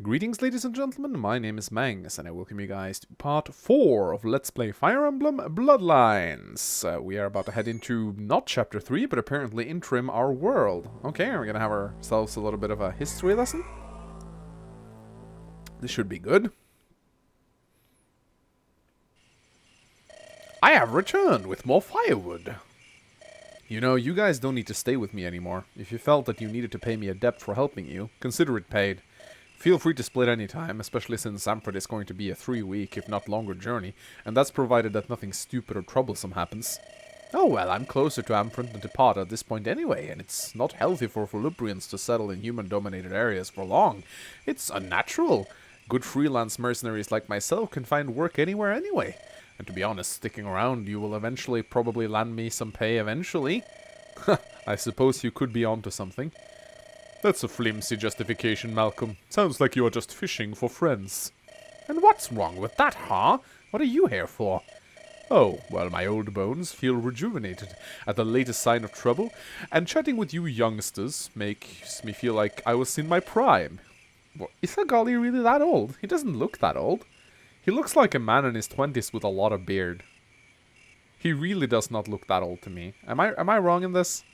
Greetings, ladies and gentlemen, my name is Mangs, and I welcome you guys to part 4 of Let's Play Fire Emblem Bloodlines. We are about to head into, not chapter 3, but apparently interim our world. Okay, we're gonna have ourselves a little bit of a history lesson. This should be good. I have returned with more firewood. You know, you guys don't need to stay with me anymore. If you felt that you needed to pay me a debt for helping you, consider it paid. Feel free to split anytime, especially since Zamford is going to be a 3-week, if not longer journey, and that's provided that nothing stupid or troublesome happens. Oh well, I'm closer to Amford than to Pod at this point anyway, and it's not healthy for Volubrians to settle in human-dominated areas for long. It's unnatural. Good freelance mercenaries like myself can find work anywhere anyway. And to be honest, sticking around, you will eventually probably land me some pay eventually. I suppose you could be onto something. That's a flimsy justification, Malcolm. Sounds like you are just fishing for friends. And what's wrong with that, huh? What are you here for? Oh, well, my old bones feel rejuvenated at the latest sign of trouble, and chatting with you youngsters makes me feel like I was in my prime. Well, is Agali really that old? He doesn't look that old. He looks like a man in his 20s with a lot of beard. He really does not look that old to me. Am I wrong in this?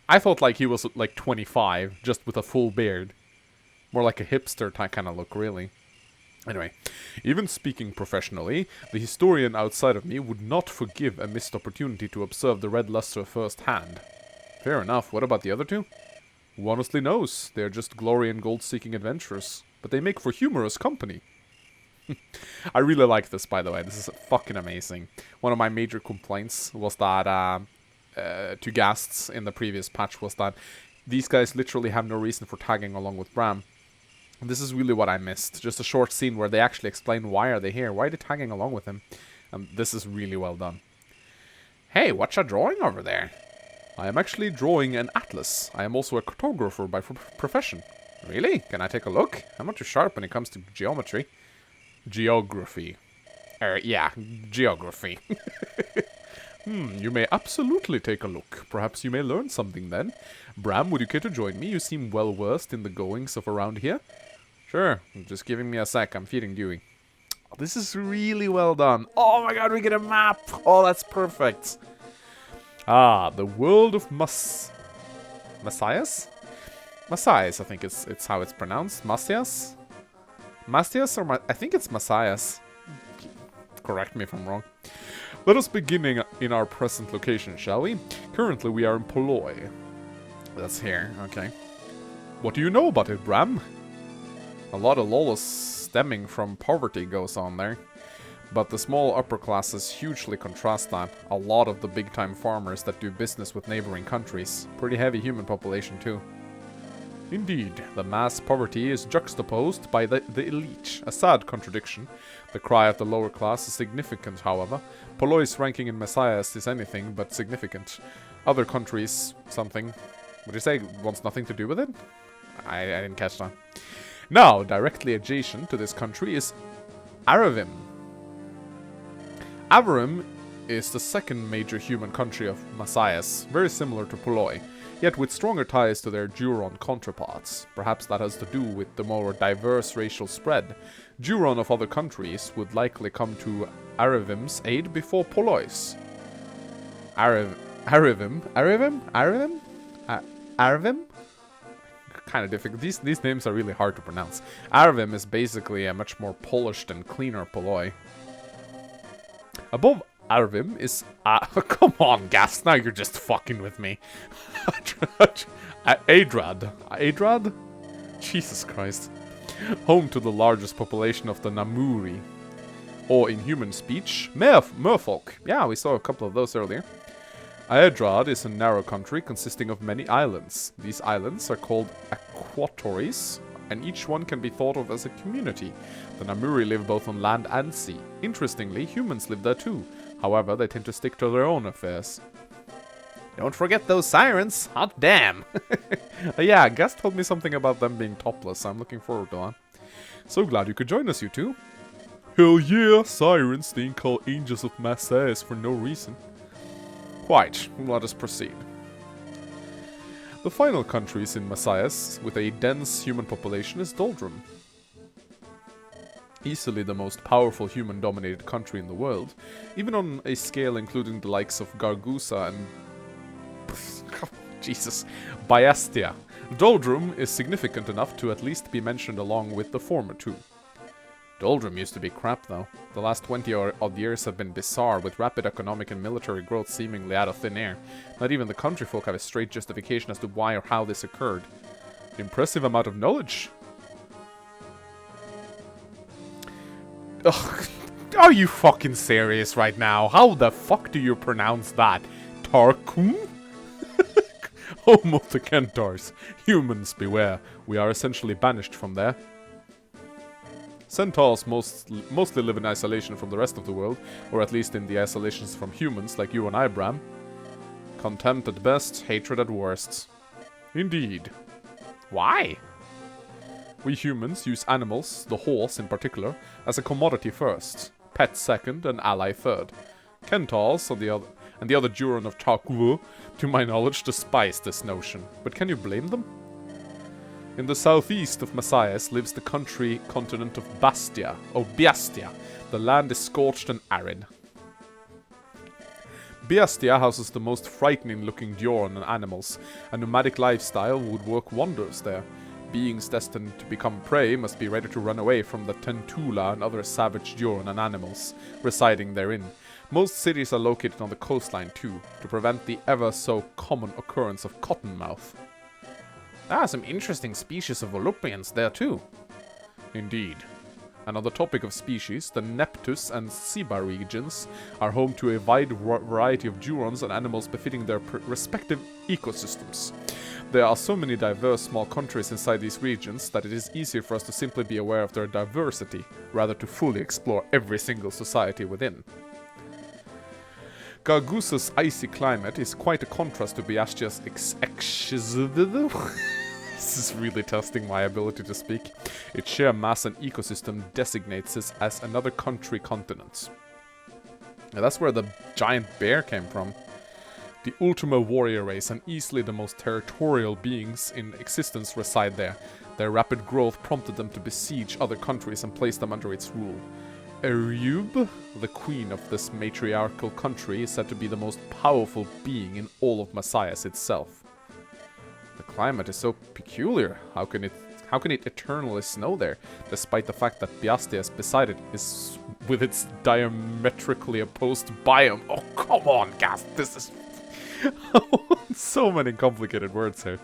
I thought like he was like 25, just with a full beard. More like a hipster type kind of look, really. Anyway, even speaking professionally, the historian outside of me would not forgive a missed opportunity to observe the Red Luster firsthand. Fair enough, what about the other two? Who honestly knows? They're just glory and gold-seeking adventurers. But they make for humorous company. I really like this, by the way. This is fucking amazing. One of my major complaints was that, to Ghasts in the previous patch was that these guys literally have no reason for tagging along with Bram. And this is really what I missed. Just a short scene where they actually explain why are they here. Why are they tagging along with him? And this is really well done. Hey, what's you drawing over there? I am actually drawing an atlas. I am also a cartographer by profession. Really? Can I take a look? I'm not too sharp when it comes to geometry. Geography. Yeah, geography. You may absolutely take a look. Perhaps you may learn something then. Bram, would you care to join me? You seem well versed in the goings of around here. Sure, just giving me a sec. I'm feeding Dewey. This is really well done. Oh my god, we get a map! Oh, that's perfect. Ah, the world of Messias? Messias, I think it's how it's pronounced. Messias? Messias or I think it's Messias. Correct me if I'm wrong. Let us begin in our present location, shall we? Currently we are in Poloi. That's here, okay. What do you know about it, Bram? A lot of lawless stemming from poverty goes on there. But the small upper classes hugely contrast that. A lot of the big-time farmers that do business with neighboring countries. Pretty heavy human population too. Indeed, the mass poverty is juxtaposed by the elite, a sad contradiction. The cry of the lower class is significant, however. Poloi's ranking in Messias is anything but significant. Other countries, something, would you say, wants nothing to do with it? I didn't catch that. Now, directly adjacent to this country is Aravim. Avarim is the second major human country of Messias, very similar to Poloi, yet with stronger ties to their Juron counterparts. Perhaps that has to do with the more diverse racial spread. Juron of other countries would likely come to Aravim's aid before Polois. Aravim? Kind of difficult. These names are really hard to pronounce. Aravim is basically a much more polished and cleaner Poloi. Above Aravim is... come on, Ghast, now you're just fucking with me. Adrad. Adrad? Jesus Christ. Home to the largest population of the Namuri. Or in human speech, merfolk. Yeah, we saw a couple of those earlier. Adrad is a narrow country consisting of many islands. These islands are called aquatories, and each one can be thought of as a community. The Namuri live both on land and sea. Interestingly, humans live there too. However, they tend to stick to their own affairs. Don't forget those sirens! Hot damn! Yeah, Ghast told me something about them being topless. I'm looking forward to that. So glad you could join us, you two. Hell yeah, sirens, they call angels of Messias for no reason. Quite, let us proceed. The final countries in Messias with a dense human population is Doldrum. Easily the most powerful human-dominated country in the world, even on a scale including the likes of Gargusa and... Jesus, Biastia. Doldrum is significant enough to at least be mentioned along with the former two. Doldrum used to be crap though. The last 20 odd years have been bizarre, with rapid economic and military growth seemingly out of thin air. Not even the country folk have a straight justification as to why or how this occurred. Impressive amount of knowledge. Ugh, are you fucking serious right now? How the fuck do you pronounce that? Tarkum? Home of the Centaurs. Humans, beware. We are essentially banished from there. Centaurs mostly live in isolation from the rest of the world, or at least in the isolations from humans like you and I, Bram. Contempt at best, hatred at worst. Indeed. Why? We humans use animals, the horse in particular, as a commodity first, pet second, and ally third. Centaurs, and the other Juron of Tarkwu, to my knowledge, despise this notion. But can you blame them? In the southeast of Messias lives the continent of Bastia, or Biastia. The land is scorched and arid. Biastia houses the most frightening-looking Duron and animals. A nomadic lifestyle would work wonders there. Beings destined to become prey must be ready to run away from the Tentula and other savage Duron and animals residing therein. Most cities are located on the coastline too, to prevent the ever-so-common occurrence of cottonmouth. There are some interesting species of Voluprians there too. Indeed. And on the topic of species, the Neptus and Siba regions are home to a wide variety of Durons and animals befitting their respective ecosystems. There are so many diverse small countries inside these regions that it is easier for us to simply be aware of their diversity, rather to fully explore every single society within. Gargusa's icy climate is quite a contrast to Biastia's This is really testing my ability to speak. Its sheer mass and ecosystem designates it as another country continent. Now that's where the giant bear came from. The Ultima warrior race and easily the most territorial beings in existence reside there. Their rapid growth prompted them to besiege other countries and place them under its rule. Erub, the queen of this matriarchal country, is said to be the most powerful being in all of Messias itself. The climate is so peculiar. How can it eternally snow there, despite the fact that Biastia is beside it is with its diametrically opposed biome? Oh, come on, Ghast, this is... so many complicated words here.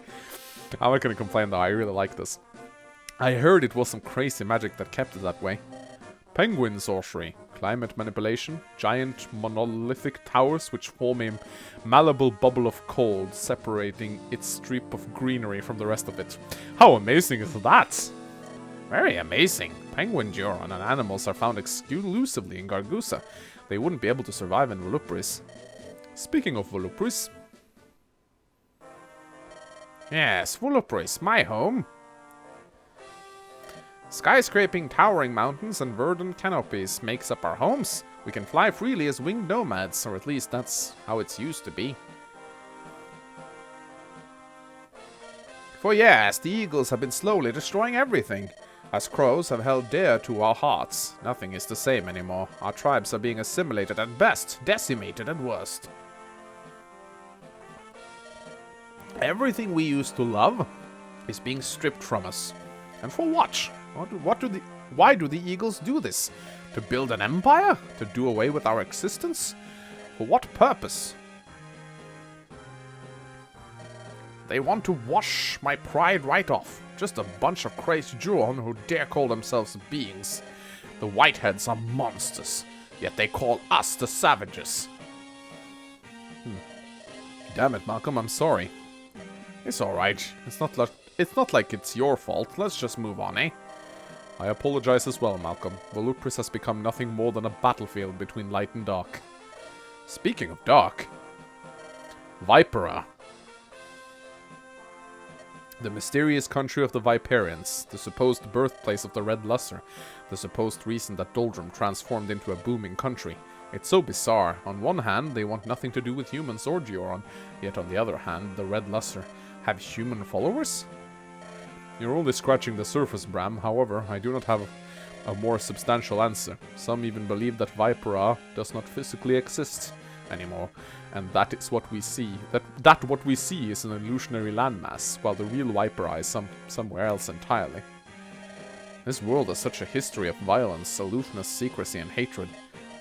I'm not gonna complain though, I really like this. I heard it was some crazy magic that kept it that way. Penguin sorcery, climate manipulation, giant monolithic towers which form a malleable bubble of cold, separating its strip of greenery from the rest of it. How amazing is that? Very amazing. Penguin Duron and animals are found exclusively in Gargusa. They wouldn't be able to survive in Volupris. Speaking of Volupris... Yes, Volupris, my home. Skyscraping, towering mountains and verdant canopies makes up our homes. We can fly freely as winged nomads, or at least that's how it's used to be. For years, the eagles have been slowly destroying everything. Us crows have held dear to our hearts. Nothing is the same anymore. Our tribes are being assimilated at best, decimated at worst. Everything we used to love is being stripped from us. And for what? Why do the eagles do this? To build an empire? To do away with our existence? For what purpose? They want to wash my pride right off. Just a bunch of crazed Juron who dare call themselves beings. The Whiteheads are monsters, yet they call us the savages. Damn it, Malcolm, I'm sorry. It's alright. It's not like it's your fault. Let's just move on, eh? I apologize as well, Malcolm. Volupris has become nothing more than a battlefield between light and dark. Speaking of dark... Vipera. The mysterious country of the Viperians, the supposed birthplace of the Red Lusser, the supposed reason that Doldrum transformed into a booming country. It's so bizarre. On one hand, they want nothing to do with humans or Duron, yet on the other hand, the Red Lusser have human followers? You're only scratching the surface, Bram. However, I do not have a more substantial answer. Some even believe that Vipera does not physically exist anymore, and that is what we see. That what we see is an illusionary landmass, while the real Vipera is somewhere else entirely. This world has such a history of violence, aloofness, secrecy, and hatred.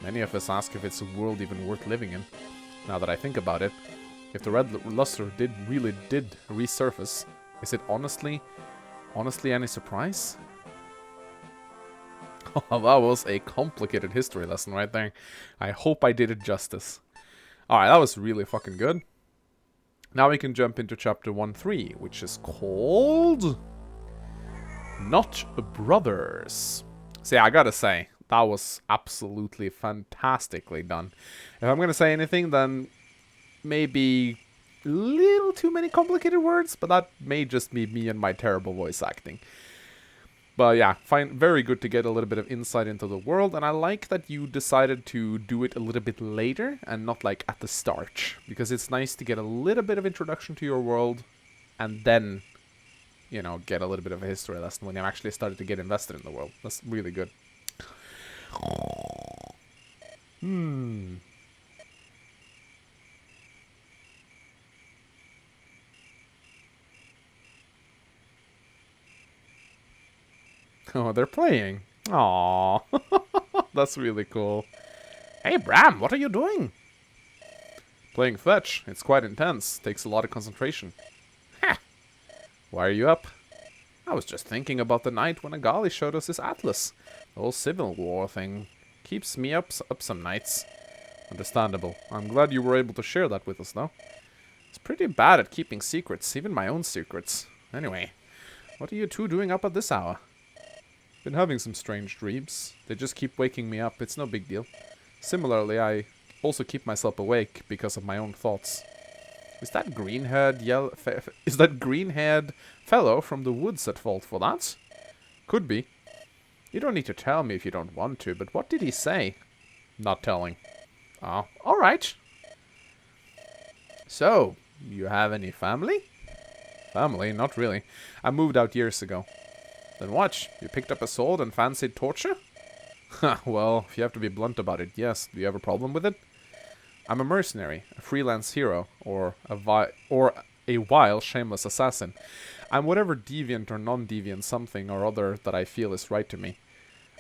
Many of us ask if it's a world even worth living in. Now that I think about it, if the red luster really did resurface, is it honestly any surprise? Oh, that was a complicated history lesson right there. I hope I did it justice. Alright, that was really fucking good. Now we can jump into chapter 1-3, which is called Not Brothers. So yeah, I gotta say, that was absolutely fantastically done. If I'm gonna say anything, then maybe a little too many complicated words, but that may just be me and my terrible voice acting. But yeah, very good to get a little bit of insight into the world, and I like that you decided to do it a little bit later and not like at the start, because it's nice to get a little bit of introduction to your world and then, you know, get a little bit of a history lesson when you actually started to get invested in the world. That's really good. Oh, they're playing. Aww. That's really cool. Hey, Bram, what are you doing? Playing fetch. It's quite intense. Takes a lot of concentration. Ha! Why are you up? I was just thinking about the night when Agali showed us his atlas. The whole Civil War thing keeps me up some nights. Understandable. I'm glad you were able to share that with us, though. It's pretty bad at keeping secrets, even my own secrets. Anyway, what are you two doing up at this hour? Been having some strange dreams. They just keep waking me up. It's no big deal. Similarly, I also keep myself awake because of my own thoughts. Is that green-haired fellow from the woods at fault for that? Could be. You don't need to tell me if you don't want to, but what did he say? Not telling. Oh, alright. So, you have any family? Family? Not really. I moved out years ago. Then what? You picked up a sword and fancied torture? Well, if you have to be blunt about it, yes. Do you have a problem with it? I'm a mercenary, a freelance hero, or a vile, shameless assassin. I'm whatever deviant or non-deviant something or other that I feel is right to me.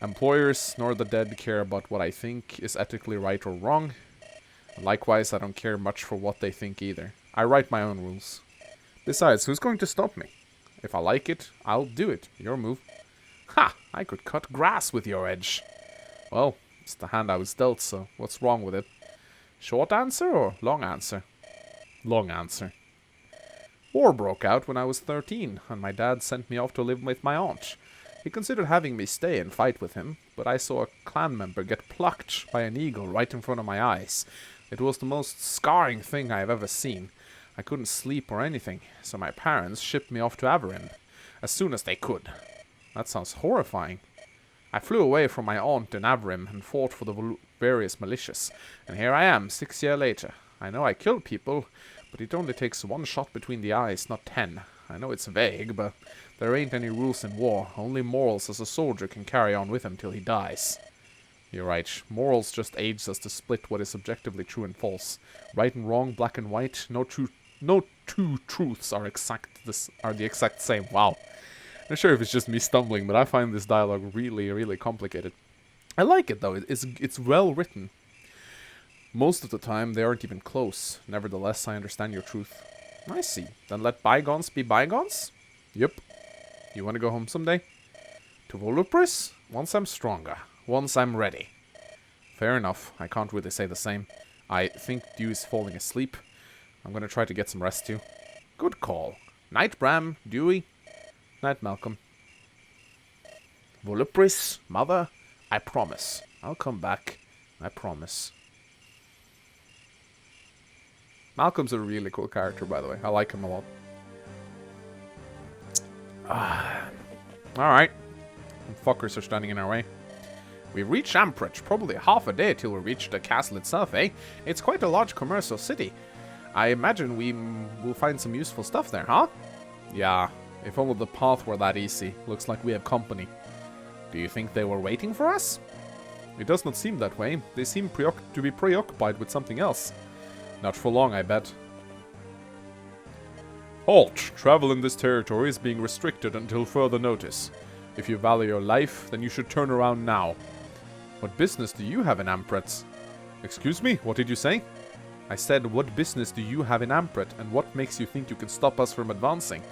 Employers nor the dead care about what I think is ethically right or wrong. Likewise, I don't care much for what they think either. I write my own rules. Besides, who's going to stop me? If I like it, I'll do it. Your move. Ha! I could cut grass with your edge. Well, it's the hand I was dealt, so what's wrong with it? Short answer or long answer? Long answer. War broke out when I was 13, and my dad sent me off to live with my aunt. He considered having me stay and fight with him, but I saw a clan member get plucked by an eagle right in front of my eyes. It was the most scarring thing I have ever seen. I couldn't sleep or anything, so my parents shipped me off to Averin as soon as they could. That sounds horrifying. I flew away from my aunt in Averin and fought for the various militias, and here I am 6 years later. I know I killed people, but it only takes one shot between the eyes, not 10. I know it's vague, but there ain't any rules in war. Only morals as a soldier can carry on with him till he dies. You're right. Morals just aids us to split what is objectively true and false. Right and wrong, black and white. No two truths are the exact same. Wow. Not sure if it's just me stumbling, but I find this dialogue really, really complicated. I like it though. It's well written. Most of the time, they aren't even close. Nevertheless, I understand your truth. I see. Then let bygones be bygones? Yep. You want to go home someday? To Volupris? Once I'm stronger. Once I'm ready. Fair enough. I can't really say the same. I think Dewey's falling asleep. I'm gonna try to get some rest too. Good call. Night, Bram. Dewey. Night, Malcolm. Volupris, mother, I promise. I'll come back. I promise. Malcolm's a really cool character, by the way. I like him a lot. Alright. Fuckers are standing in our way. We've reached Amprich. Probably half a day till we reach the castle itself, eh? It's quite a large commercial city. I imagine we will find some useful stuff there, huh? Yeah. If only the path were that easy. Looks like we have company. Do you think they were waiting for us? It does not seem that way. They seem to be preoccupied with something else. Not for long, I bet. Halt! Travel in this territory is being restricted until further notice. If you value your life, then you should turn around now. What business do you have in Ampret? Excuse me, what did you say? I said, what business do you have in Ampret, and what makes you think you can stop us from advancing?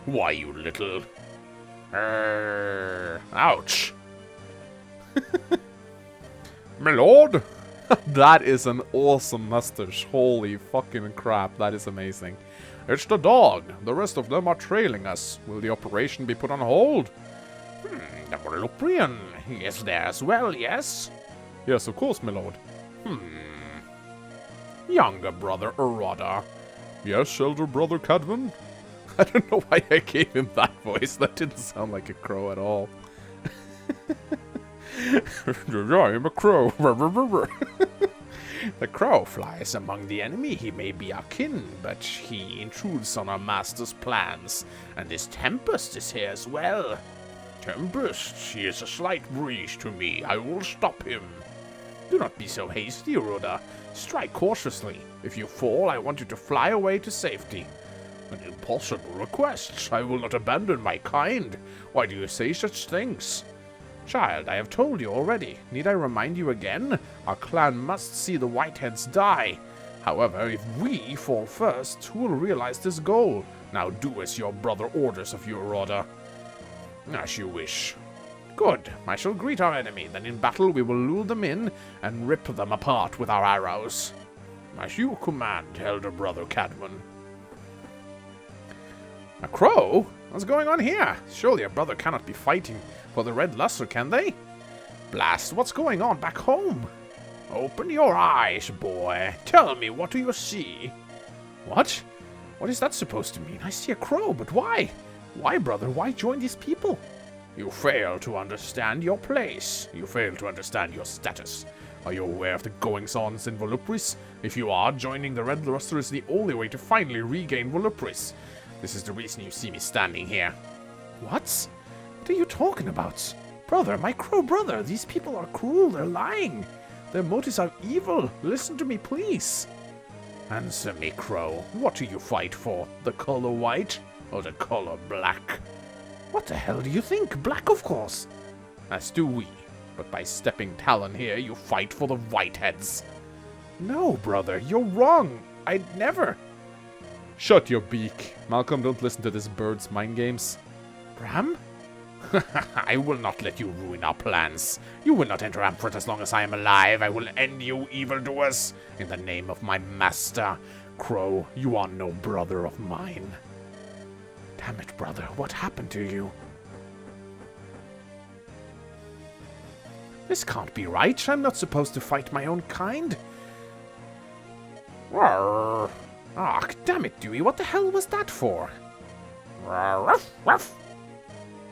Why, you little... ouch. My lord? That is an awesome mustache. Holy fucking crap, that is amazing. It's the dog. The rest of them are trailing us. Will the operation be put on hold? The Voluprian. He is there as well, yes? Yes, of course, my lord. Younger brother Urada. Yes, elder brother Cadvan? I don't know why I gave him that voice. That didn't sound like a crow at all. I'm a crow. The crow flies among the enemy. He may be our kin, but he intrudes on our master's plans. And this Tempest is here as well. Tempest, he is a slight breeze to me. I will stop him. Do not be so hasty, Uroda. Strike cautiously. If you fall, I want you to fly away to safety. An impossible request. I will not abandon my kind. Why do you say such things? Child, I have told you already. Need I remind you again? Our clan must see the Whiteheads die. However, if we fall first, who will realize this goal? Now do as your brother orders of you, Uroda. As you wish. Good. I shall greet our enemy. Then in battle we will lure them in and rip them apart with our arrows. As you command, elder brother Cadman. A crow? What's going on here? Surely a brother cannot be fighting for the Red Luster, can they? Blast, what's going on back home? Open your eyes, boy. Tell me, what do you see? What? What is that supposed to mean? I see a crow, but why? Why, brother? Why join these people? You fail to understand your place. You fail to understand your status. Are you aware of the goings-ons in Volupris? If you are, joining the Red Luster is the only way to finally regain Volupris. This is the reason you see me standing here. What? What are you talking about? Brother, my crow brother, these people are cruel, they're lying. Their motives are evil. Listen to me, please. Answer me, crow. What do you fight for? The color white or the color black? What the hell do you think? Black, of course. As do we. But by stepping Talon here, you fight for the Whiteheads. No, brother, you're wrong. I'd never... Shut your beak. Malcolm, don't listen to this bird's mind games. Bram? I will not let you ruin our plans. You will not enter Ampret as long as I am alive. I will end you, evildoers, in the name of my master. Crow, you are no brother of mine. Damn it, brother, what happened to you? This can't be right. I'm not supposed to fight my own kind. Roar. Ah, damn it, Dewey, what the hell was that for? Ruff, ruff.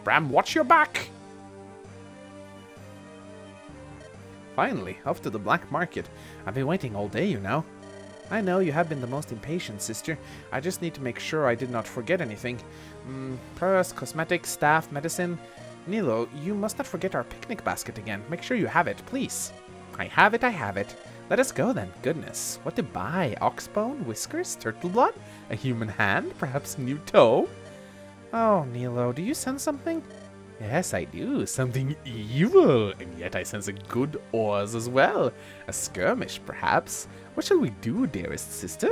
Bram, watch your back! Finally, off to the black market. I've been waiting all day, you know. I know you have been the most impatient, sister. I just need to make sure I did not forget anything. Purse, cosmetics, staff, medicine. Nilo, you must not forget our picnic basket again. Make sure you have it, please. I have it, I have it. Let us go then. Goodness, what to buy? Oxbone, whiskers, turtle blood, a human hand, perhaps a new toe? Oh, Nilo, do you sense something? Yes, I do. Something evil. And yet I sense a good oars as well. A skirmish, perhaps. What shall we do, dearest sister?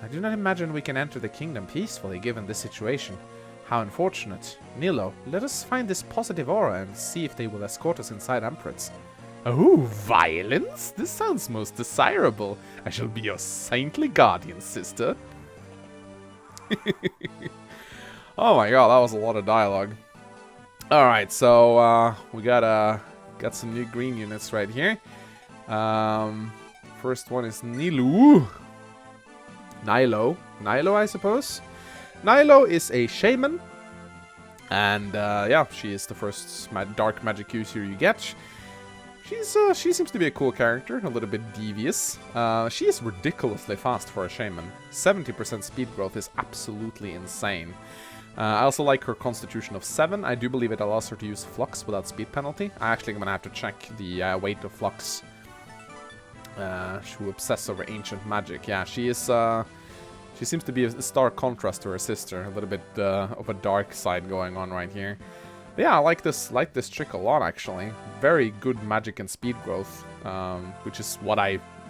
I do not imagine we can enter the kingdom peacefully given this situation. How unfortunate. Nilo, let us find this positive aura and see if they will escort us inside Ampret. Oh, violence? This sounds most desirable. I shall be your saintly guardian, sister. Oh my god, that was a lot of dialogue. Alright, so we got some new green units right here. First one is Nilo, I suppose. Nilo is a shaman. And yeah, she is the first dark magic user you get. She seems to be a cool character, a little bit devious. She is ridiculously fast for a shaman. 70% speed growth is absolutely insane. I also like her constitution of 7. I do believe it allows her to use Flux without speed penalty. I actually am going to have to check the weight of Flux. She will obsess over ancient magic. Yeah, she is... she seems to be a stark contrast to her sister. A little bit of a dark side going on right here. But yeah, I like this trick a lot, actually. Very good magic and speed growth, which is what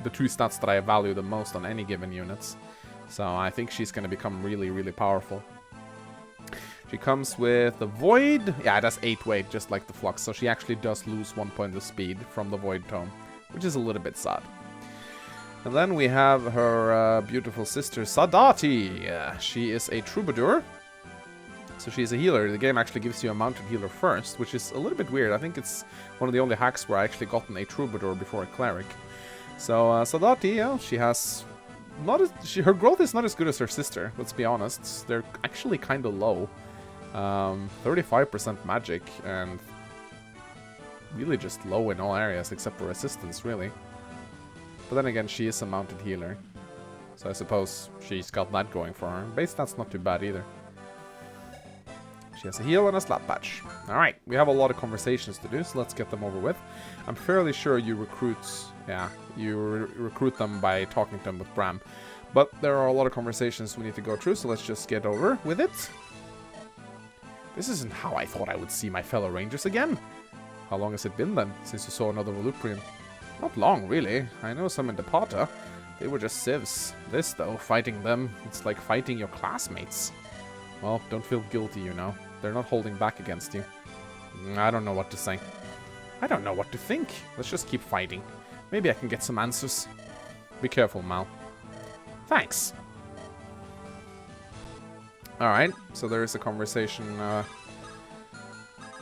the two stats that I value the most on any given units. So I think she's going to become really, really powerful. She comes with the Void. Yeah, it has 8 weight, just like the Flux. So she actually does lose 1 point of speed from the Void Tome, which is a little bit sad. And then we have her beautiful sister, Sadati. She is a Troubadour. So she's a healer. The game actually gives you a mounted healer first, which is a little bit weird. I think it's one of the only hacks where I actually gotten a Troubadour before a Cleric. So Sadati, yeah, she has... her growth is not as good as her sister, let's be honest. They're actually kind of low. 35% magic, and really just low in all areas except for resistance, really. But then again, she is a mounted healer, so I suppose she's got that going for her. Base stat's not too bad either. She has a heal and a slap patch. Alright, we have a lot of conversations to do, so let's get them over with. I'm fairly sure you recruit... yeah, you recruit them by talking to them with Bram. But there are a lot of conversations we need to go through, so let's just get over with it. This isn't how I thought I would see my fellow rangers again. How long has it been then, since you saw another Voluprian? Not long, really. I know some in Depata. They were just civs. This, though, fighting them, it's like fighting your classmates. Well, don't feel guilty, you know. They're not holding back against you. I don't know what to say. I don't know what to think. Let's just keep fighting. Maybe I can get some answers. Be careful, Mal. Thanks. Alright, so there is a conversation. I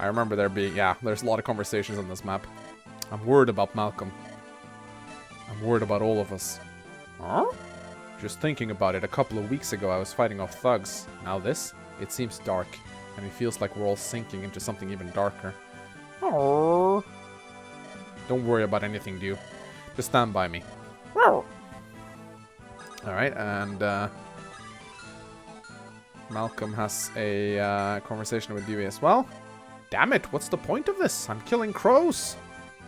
remember there being... yeah, there's a lot of conversations on this map. I'm worried about Malcolm. I'm worried about all of us. Huh? Just thinking about it, a couple of weeks ago I was fighting off thugs. Now this? It seems dark, and it feels like we're all sinking into something even darker. Aww. Don't worry about anything, Dew. Just stand by me. Alright, and Malcolm has a conversation with Dewey as well. Damn it, what's the point of this? I'm killing crows.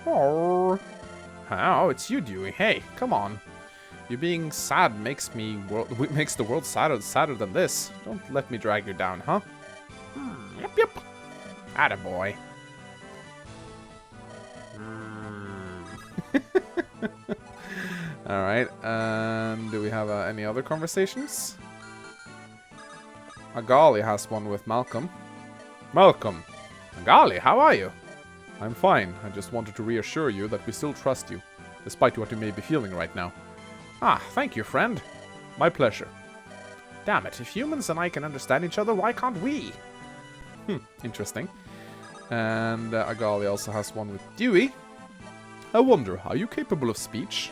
Oh, it's you, Dewey. Hey, come on. You being sad makes the world sadder than this. Don't let me drag you down, huh? Yep. Attaboy. Alright, and do we have any other conversations? Agali has one with Malcolm. Malcolm! Agali, how are you? I'm fine. I just wanted to reassure you that we still trust you, despite what you may be feeling right now. Ah, thank you, friend. My pleasure. Damn it, if humans and I can understand each other, why can't we? Interesting. And Agali also has one with Dewey. I wonder, are you capable of speech?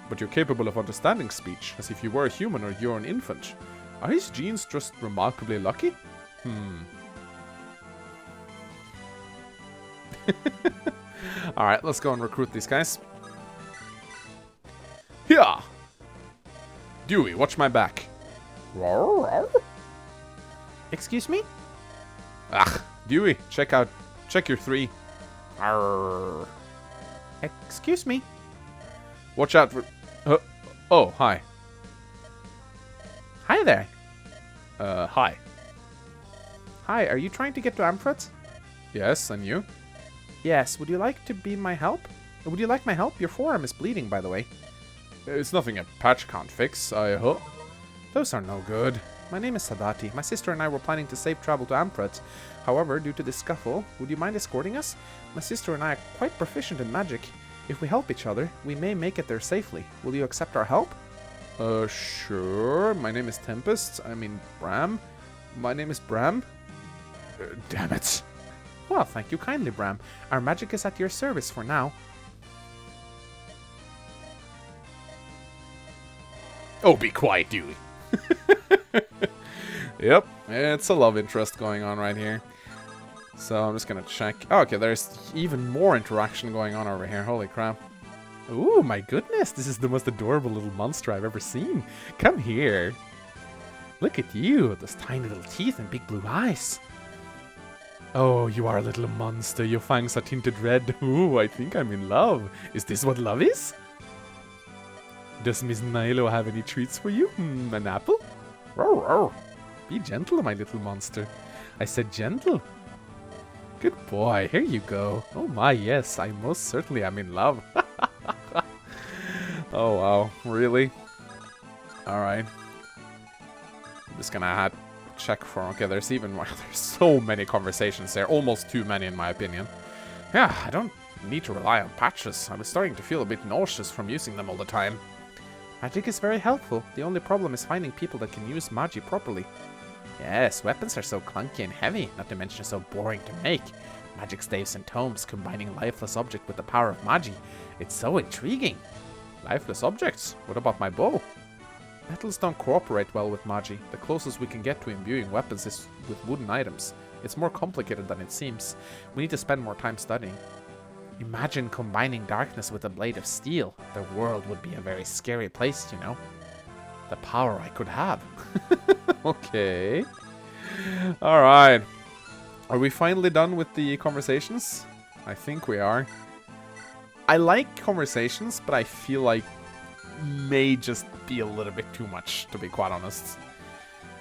But you're capable of understanding speech, as if you were a human or you're an infant. Are his genes just remarkably lucky? Alright, let's go and recruit these guys. Yeah. Dewey, watch my back. Excuse me? Dewey, check your 3. Arrgh. Excuse me. Watch out for... oh, hi. Hi there. Hi. Hi, are you trying to get to Amphret? Yes, and you? Yes, would you like to be my help? Would you like my help? Your forearm is bleeding, by the way. It's nothing a patch can't fix, I hope. Those are no good. My name is Sadati. My sister and I were planning to safe travel to Amphret. However, due to this scuffle, would you mind escorting us? My sister and I are quite proficient in magic. If we help each other, we may make it there safely. Will you accept our help? Sure. My name is Tempest. I mean, Bram. My name is Bram. Damn it. Well, thank you kindly, Bram. Our magic is at your service for now. Oh, be quiet, Dewey. Yep, it's a love interest going on right here. So I'm just gonna check. Oh, okay, there's even more interaction going on over here. Holy crap. Ooh, my goodness. This is the most adorable little monster I've ever seen. Come here. Look at you, those tiny little teeth and big blue eyes. Oh, you are a little monster. Your fangs are tinted red. Ooh, I think I'm in love. Is this what love is? Does Miss Nilo have any treats for you? An apple? Row, row. Be gentle, my little monster. I said gentle. Good boy, here you go. Oh my, yes, I most certainly am in love. Oh wow, really? Alright. I'm just gonna check for... Okay, there's even more. There's so many conversations there. Almost too many in my opinion. Yeah, I don't need to rely on patches. I was starting to feel a bit nauseous from using them all the time. Magic is very helpful. The only problem is finding people that can use Magi properly. Yes, weapons are so clunky and heavy, not to mention so boring to make. Magic staves and tomes, combining lifeless object with the power of Magi. It's so intriguing. Lifeless objects? What about my bow? Metals don't cooperate well with Magi. The closest we can get to imbuing weapons is with wooden items. It's more complicated than it seems. We need to spend more time studying. Imagine combining darkness with a blade of steel. The world would be a very scary place, you know. The power I could have. Okay. Alright. Are we finally done with the conversations? I think we are. I like conversations, but I feel like may just be a little bit too much, to be quite honest.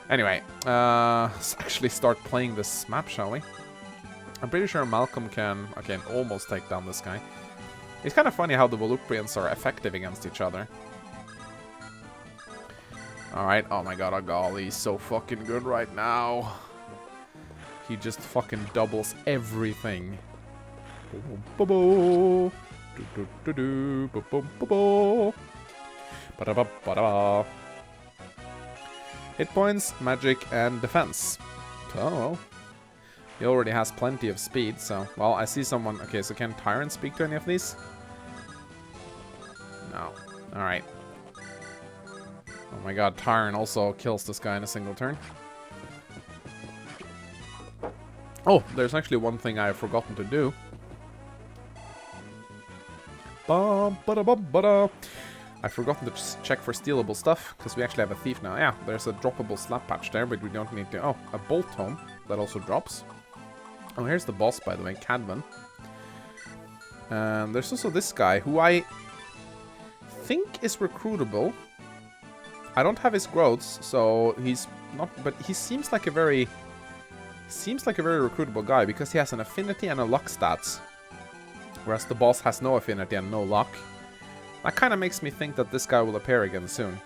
Anyway, let's actually start playing this map, shall we? I'm pretty sure Malcolm can almost take down this guy. It's kind of funny how the Voluprians are effective against each other. Alright, oh my god, Agali, he's so fucking good right now. He just fucking doubles everything. Hit points, magic, and defense. Oh, well. He already has plenty of speed, so... Well, I see someone... Okay, so can Tyrant speak to any of these? No. Alright. Oh my god, Tyrant also kills this guy in a single turn. Oh, there's actually one thing I have forgotten to do. I've forgotten to check for stealable stuff, because we actually have a thief now. Yeah, there's a droppable slap patch there, but we don't need to... Oh, a bolt tome that also drops. Oh, here's the boss, by the way, Cadman. And there's also this guy, who I think is recruitable. I don't have his growths, so he's not... But he seems like a very... recruitable guy, because he has an affinity and a luck stats. Whereas the boss has no affinity and no luck. That kind of makes me think that this guy will appear again soon.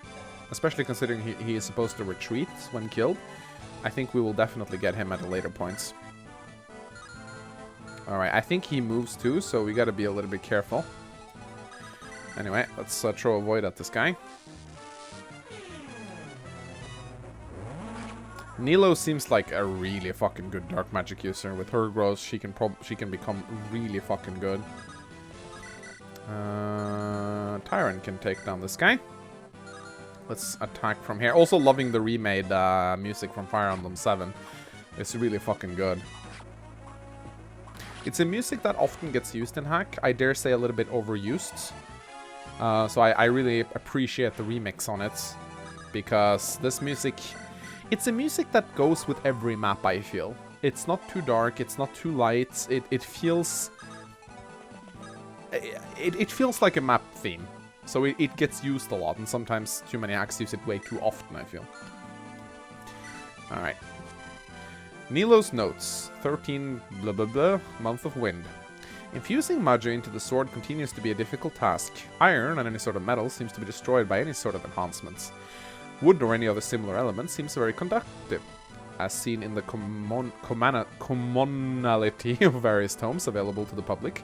Especially considering he is supposed to retreat when killed. I think we will definitely get him at a later points. Alright, I think he moves too, so we gotta be a little bit careful. Anyway, let's throw a void at this guy. Nilo seems like a really fucking good dark magic user. With her growth, she can become really fucking good. Tyrant can take down this guy. Let's attack from here. Also loving the remade music from Fire Emblem 7. It's really fucking good. It's a music that often gets used in Hack. I dare say a little bit overused. So I really appreciate the remix on it. Because this music... It's a music that goes with every map, I feel. It's not too dark, it's not too light. It feels... It feels like a map theme. So it gets used a lot, and sometimes too many hacks use it way too often, I feel. Alright. Nilo's notes. 13 blah blah blah, month of wind. Infusing Magi into the sword continues to be a difficult task. Iron and any sort of metal seems to be destroyed by any sort of enhancements. Wood or any other similar element seems very conductive, as seen in the commonality of various tomes available to the public.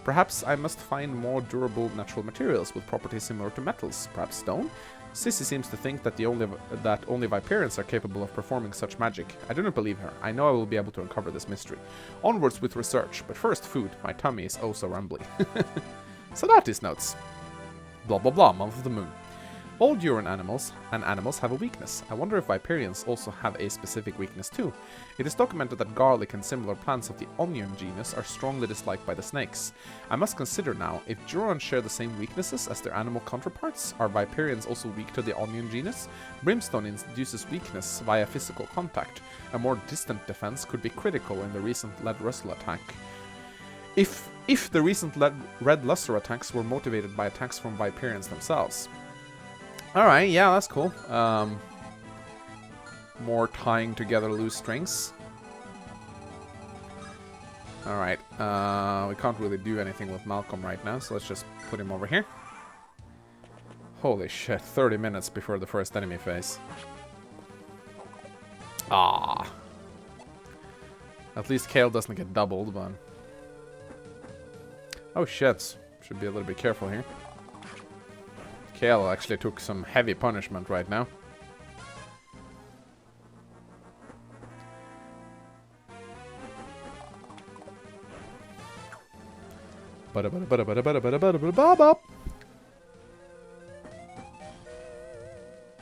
Perhaps I must find more durable natural materials with properties similar to metals, perhaps stone? Sissy seems to think that only Viperians are capable of performing such magic. I do not believe her. I know I will be able to uncover this mystery. Onwards with research, but first food. My tummy is oh so rumbly. So that is notes. Blah blah blah, month of the moon. All urine animals and animals have a weakness. I wonder if Viperians also have a specific weakness too. It is documented that garlic and similar plants of the onion genus are strongly disliked by the snakes. I must consider now, if Jurons share the same weaknesses as their animal counterparts, are Viperians also weak to the onion genus? Brimstone induces weakness via physical contact. A more distant defense could be critical in the recent lead rustle attack. If the recent red luster attacks were motivated by attacks from Viperians themselves. Alright, yeah, that's cool. More tying together loose strings. Alright, we can't really do anything with Malcolm right now, so let's just put him over here. Holy shit, 30 minutes before the first enemy phase. Ah. At least Kale doesn't get doubled, but... Oh shit, should be a little bit careful here. Kale actually took some heavy punishment right now.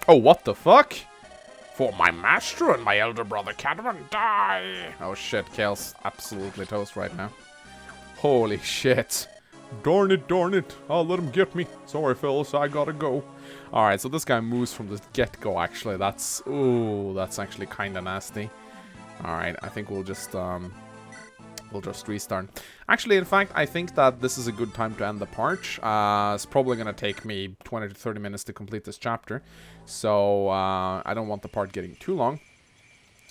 Oh, what the fuck? For my master and my elder brother Cadavan die! Oh shit, Kale's absolutely toast right now. Holy shit. Darn it, I'll let him get me. Sorry, fellas, I gotta go. Alright, so this guy moves from the get-go, actually. That's... Ooh, that's actually kinda nasty. Alright, I think we'll just restart. Actually, in fact, I think that this is a good time to end the part. It's probably gonna take me 20 to 30 minutes to complete this chapter. So, I don't want the part getting too long.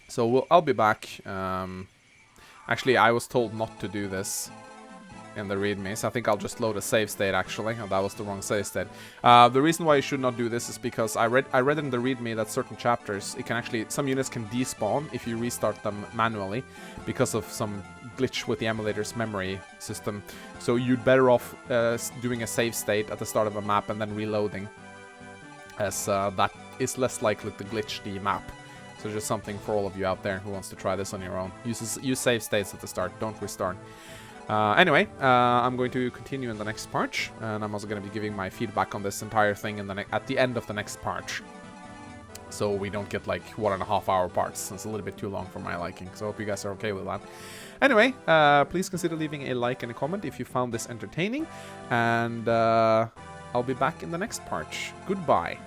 So, I'll be back. Actually, I was told not to do this in the readmes. I think I'll just load a save state, actually. Oh, that was the wrong save state. The reason why you should not do this is because I read in the readme that certain chapters, it can actually, some units can despawn if you restart them manually because of some glitch with the emulator's memory system. So you'd better off doing a save state at the start of a map and then reloading, as that is less likely to glitch the map. So just something for all of you out there who wants to try this on your own. Use save states at the start, don't restart. Anyway, I'm going to continue in the next part, and I'm also going to be giving my feedback on this entire thing at the end of the next part. So we don't get like 1.5 hour parts. It's a little bit too long for my liking, so I hope you guys are okay with that. Anyway, please consider leaving a like and a comment if you found this entertaining, and I'll be back in the next part. Goodbye.